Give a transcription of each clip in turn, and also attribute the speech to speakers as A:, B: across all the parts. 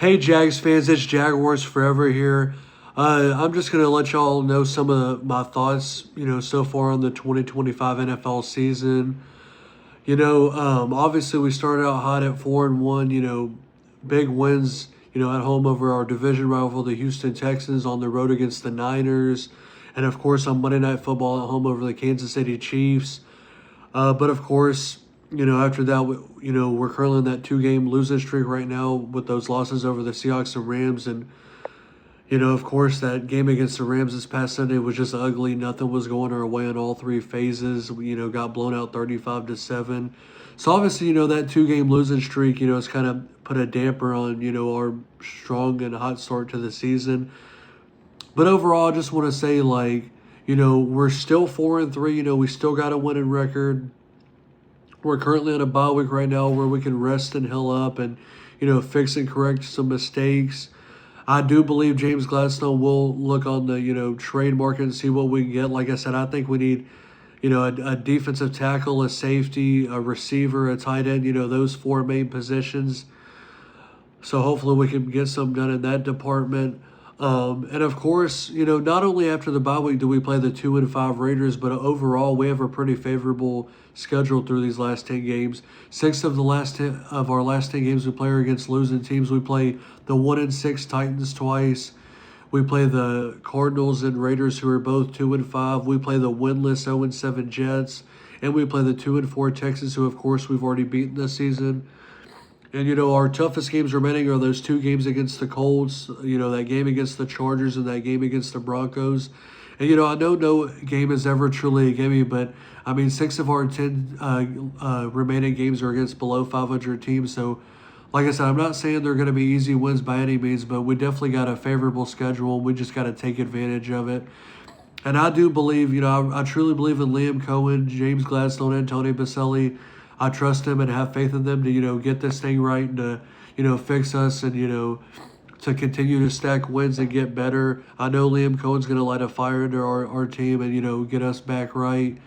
A: Hey Jags fans, it's Jaguars forever here. I'm just gonna let y'all know some of my thoughts, so far on the 2025 NFL season. Obviously we started out hot at 4-1. Big wins, at home over our division rival, the Houston Texans, on the road against the Niners, and of course on Monday Night Football at home over the Kansas City Chiefs. But of course, after that, we're currently in that two-game losing streak right now with those losses over the Seahawks and Rams. And, of course, that game against the Rams this past Sunday was just ugly. Nothing was going our way in all three phases. We, got blown out 35-7. So obviously, that two-game losing streak, has kind of put a damper on, our strong and hot start to the season. But overall, I just want to say, we're still 4-3. We still got a winning record. We're currently on a bye week right now where we can rest and heal up and, fix and correct some mistakes. I do believe James Gladstone will look on the, trade market and see what we can get. Like I said, I think we need, a defensive tackle, a safety, a receiver, a tight end, those four main positions. So hopefully we can get some done in that department. And of course, not only after the bye week do we play the 2-5 Raiders, but overall we have a pretty favorable schedule through these last 10 games. Six of our last 10 games we play are against losing teams. We play the 1-6 Titans twice. We play the Cardinals and Raiders, who are both 2-5. We play the winless 0-7 Jets, and we play the 2-4 Texans, who of course we've already beaten this season. And, our toughest games remaining are those two games against the Colts, that game against the Chargers and that game against the Broncos. And, I know no game is ever truly a gimme, but, 6 of our 10 remaining games are against below 500 teams. So, like I said, I'm not saying they're going to be easy wins by any means, but we definitely got a favorable schedule. We just got to take advantage of it. And I do believe, I truly believe in Liam Cohen, James Gladstone, and Tony Baselli. I trust them and have faith in them to, get this thing right and to, fix us and, to continue to stack wins and get better. I know Liam Cohen's going to light a fire under our team and, get us back right.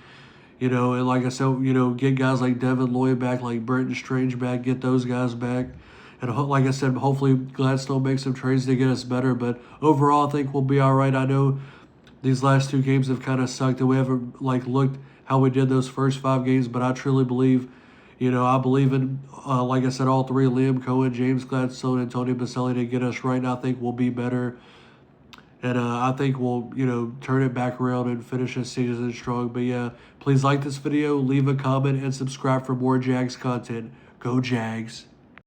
A: And like I said, get guys like Devin Lloyd back, like Brenton Strange back, get those guys back. And like I said, hopefully Gladstone makes some trades to get us better. But overall, I think we'll be all right. I know these last two games have kind of sucked and we haven't, looked how we did those first 5 games. But I truly believe, I believe in, like I said, all three, Liam Cohen, James Gladstone, and Tony Baselli, to get us right. And I think we'll be better. And I think we'll, turn it back around and finish this season strong. But yeah, please like this video, leave a comment, and subscribe for more Jags content. Go Jags.